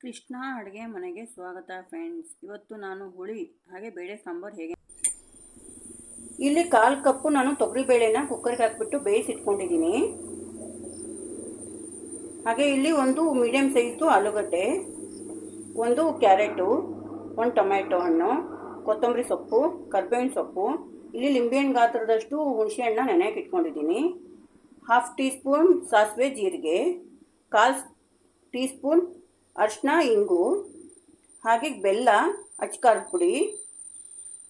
ಕೃಷ್ಣ ಅಡುಗೆ ಮನೆಗೆ ಸ್ವಾಗತ ಫ್ರೆಂಡ್ಸ್. ಇವತ್ತು ನಾನು ಹುಳಿ ಹಾಗೆ ಬೇಳೆ ಸಾಂಬಾರು ಹೇಗೆ ಇಲ್ಲಿ 1/4 ಕಪ್ಪು ನಾನು ತೊಗರಿಬೇಳೆನ ಕುಕ್ಕರ್ಗೆ ಹಾಕ್ಬಿಟ್ಟು ಬೇಯಿಸಿಟ್ಕೊಂಡಿದ್ದೀನಿ. ಹಾಗೆ ಇಲ್ಲಿ ಒಂದು ಮೀಡಿಯಂ ಸೈಜು ಆಲೂಗಡ್ಡೆ, ಒಂದು ಕ್ಯಾರೆಟು, ಒಂದು ಟೊಮೆಟೊ ಹಣ್ಣು, ಕೊತ್ತಂಬರಿ ಸೊಪ್ಪು, ಕರಿಬೇವಿನ ಸೊಪ್ಪು, ಇಲ್ಲಿ ಲಿಂಬೆಹಣ್ಣು ಗಾತ್ರದಷ್ಟು ಹುಣಸೆ ಹಣ್ಣನ್ನ ನೆನೆಯಕ್ಕೆ ಇಟ್ಕೊಂಡಿದ್ದೀನಿ. 1/2 ಟೀ ಸ್ಪೂನ್ ಸಾಸಿವೆ ಜೀರಿಗೆ, 1/4 ಟೀ ಸ್ಪೂನ್ ಅರಿಶಿನ ಇಂಗು, ಹಾಗೆ ಬೆಲ್ಲ, ಅಚ್ಕಾರದ ಪುಡಿ,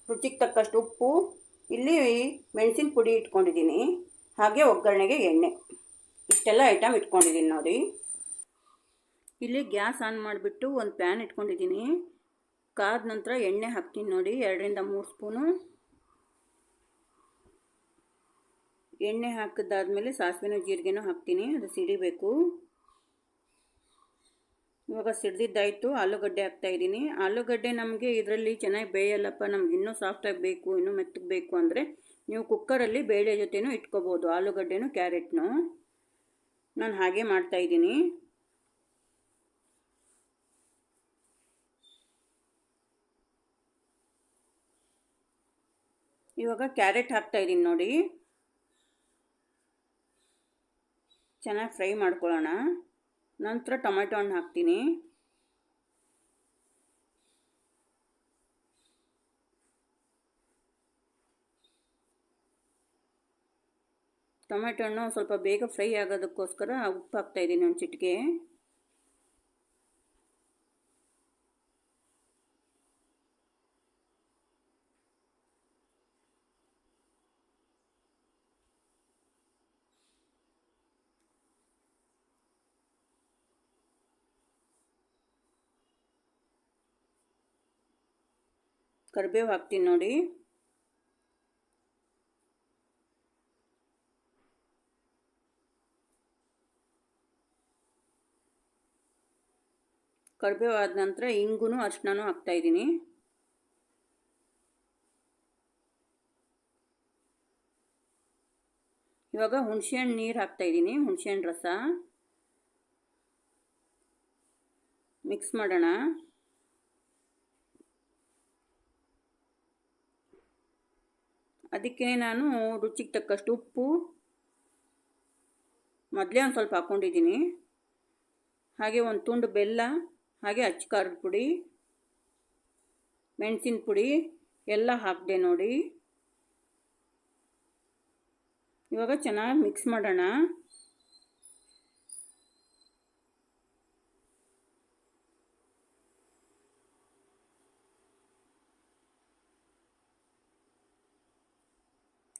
ರುಚಿಗೆ ತಕ್ಕಷ್ಟು ಉಪ್ಪು, ಇಲ್ಲಿ ಮೆಣಸಿನ ಪುಡಿ ಇಟ್ಕೊಂಡಿದ್ದೀನಿ, ಹಾಗೆ ಒಗ್ಗರಣೆಗೆ ಎಣ್ಣೆ. ಇಷ್ಟೆಲ್ಲ ಐಟಮ್ ಇಟ್ಕೊಂಡಿದ್ದೀನಿ ನೋಡಿ. ಇಲ್ಲಿ ಗ್ಯಾಸ್ ಆನ್ ಮಾಡಿಬಿಟ್ಟು ಒಂದು ಪ್ಯಾನ್ ಇಟ್ಕೊಂಡಿದ್ದೀನಿ. ಕಾದ ನಂತರ ಎಣ್ಣೆ ಹಾಕ್ತೀನಿ ನೋಡಿ, 2 ರಿಂದ 3 ಸ್ಪೂನು. ಎಣ್ಣೆ ಹಾಕಿದ್ದಾದ್ಮೇಲೆ ಸಾಸಿವೆನೂ ಜೀರಿಗೆನೂ ಹಾಕ್ತೀನಿ, ಅದು ಸಿಡಿಬೇಕು. ಇವಾಗ ಸಿಡ್ದಿದ್ದಾಯಿತು. ಆಲೂಗಡ್ಡೆ ಹಾಕ್ತಾಯಿದ್ದೀನಿ. ಆಲೂಗಡ್ಡೆ ನಮಗೆ ಇದರಲ್ಲಿ ಚೆನ್ನಾಗಿ ಬೇಯಲ್ಲಪ್ಪ, ನಮ್ಗೆ ಇನ್ನೂ ಸಾಫ್ಟಾಗಿ ಬೇಕು, ಇನ್ನೂ ಮೆತ್ತಗೆ ಬೇಕು ಅಂದರೆ ನೀವು ಕುಕ್ಕರಲ್ಲಿ ಬೇಳೆ ಜೊತೆನೂ ಇಟ್ಕೋಬೋದು, ಆಲೂಗಡ್ಡೆನೂ ಕ್ಯಾರೆಟ್ನು. ನಾನು ಹಾಗೆ ಮಾಡ್ತಾಯಿದ್ದೀನಿ. ಇವಾಗ ಕ್ಯಾರೆಟ್ ಹಾಕ್ತಾಯಿದ್ದೀನಿ ನೋಡಿ. ಚೆನ್ನಾಗಿ ಫ್ರೈ ಮಾಡ್ಕೊಳ್ಳೋಣ. ನಂತರ ಟೊಮೆಟೊ ಹಣ್ಣು ಹಾಕ್ತೀನಿ. ಟೊಮೆಟೊ ಹಣ್ಣು ಸ್ವಲ್ಪ ಬೇಗ ಫ್ರೈ ಆಗೋದಕ್ಕೋಸ್ಕರ ಉಪ್ಪು ಹಾಕ್ತಾಯಿದ್ದೀನಿ, ಒಂದು ಚಿಟಿಕೆ. ಕರಿಬೇವು ಹಾಕ್ತೀನಿ ನೋಡಿ. ಕರಿಬೇವು ಆದ ನಂತರ ಇಂಗು ಅರಿಶಿನೂ ಹಾಕ್ತಾಯಿದ್ದೀನಿ. ಇವಾಗ ಹುಣಸೆಹಣ್ಣು ನೀರು ಹಾಕ್ತಾಯಿದ್ದೀನಿ, ಹುಣಸೆಹಣ್ಣು ರಸ. ಮಿಕ್ಸ್ ಮಾಡೋಣ. ಅದಕ್ಕೆ ನಾನು ರುಚಿಗೆ ತಕ್ಕಷ್ಟು ಉಪ್ಪು ಮೊದಲೇ ಒಂದು ಸ್ವಲ್ಪ ಹಾಕ್ಕೊಂಡಿದ್ದೀನಿ, ಹಾಗೆ ಒಂದು ತುಂಡು ಬೆಲ್ಲ, ಹಾಗೆ ಅಚ್ಕಾರದ ಪುಡಿ, ಮೆಣಸಿನ ಪುಡಿ ಎಲ್ಲ ಹಾಕಿದೆ ನೋಡಿ. ಇವಾಗ ಚೆನ್ನಾಗಿ ಮಿಕ್ಸ್ ಮಾಡೋಣ.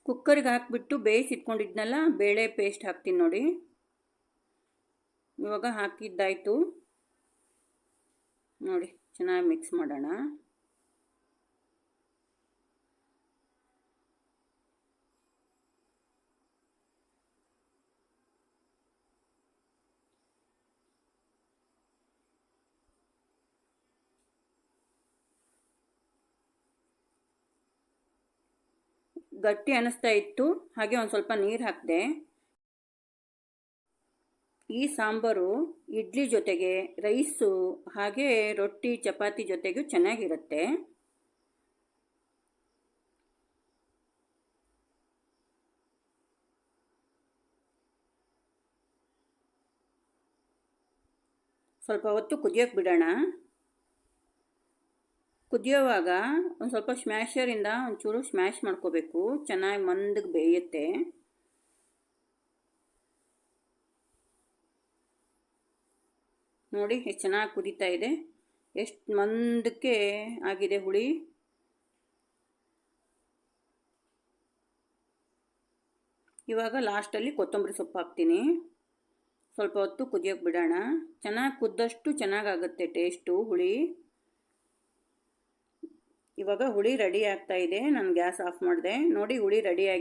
ಕುಕ್ಕರ್ಗೆ ಹಾಕಿಬಿಟ್ಟು ಬೇಯಿಸಿಟ್ಕೊಂಡಿದ್ನಲ್ಲ ಬೇಳೆ ಪೇಸ್ಟ್ ಹಾಕ್ತೀನಿ ನೋಡಿ. ಇವಾಗ ಹಾಕಿದ್ದಾಯಿತು ನೋಡಿ. ಚೆನ್ನಾಗಿ ಮಿಕ್ಸ್ ಮಾಡೋಣ. ಗಟ್ಟಿ ಅನ್ನಿಸ್ತಾ ಇತ್ತು, ಹಾಗೆ ಒಂದು ಸ್ವಲ್ಪ ನೀರು ಹಾಕಿದೆ. ಈ ಸಾಂಬಾರು ಇಡ್ಲಿ ಜೊತೆಗೆ, ರೈಸು, ಹಾಗೆ ರೊಟ್ಟಿ ಚಪಾತಿ ಜೊತೆಗೂ ಚೆನ್ನಾಗಿರುತ್ತೆ. ಸ್ವಲ್ಪ ಹೊತ್ತು ಕುದಿಯೋಕ್ಕೆ ಬಿಡೋಣ. ಕುದಿಯೋವಾಗ ಒಂದು ಸ್ವಲ್ಪ ಸ್ಮ್ಯಾಶರಿಂದ ಒಂಚೂರು ಸ್ಮ್ಯಾಶ್ ಮಾಡ್ಕೋಬೇಕು, ಚೆನ್ನಾಗಿ ಮಂದಕ್ಕೆ ಬೇಯುತ್ತೆ. ನೋಡಿ ಎಷ್ಟು ಚೆನ್ನಾಗಿ ಕುದೀತಾ ಇದೆ, ಎಷ್ಟು ಮಂದಕ್ಕೆ ಆಗಿದೆ ಹುಳಿ. ಇವಾಗ ಲಾಸ್ಟಲ್ಲಿ ಕೊತ್ತಂಬರಿ ಸೊಪ್ಪು ಹಾಕ್ತೀನಿ. ಸ್ವಲ್ಪ ಹೊತ್ತು ಕುದಿಯೋಕ್ಕೆ ಬಿಡೋಣ. ಚೆನ್ನಾಗಿ ಕುದ್ದಷ್ಟು ಚೆನ್ನಾಗಾಗುತ್ತೆ ಟೇಸ್ಟು ಹುಳಿ. ಇವಾಗ ಹುಳಿ ರೆಡಿ ಆಗ್ತಾ ಇದೆ. ನಾನು ಗ್ಯಾಸ್ ಆಫ್ ಮಾಡಿದೆ ನೋಡಿ. ಹುಳಿ ರೆಡಿ ಆಗಿ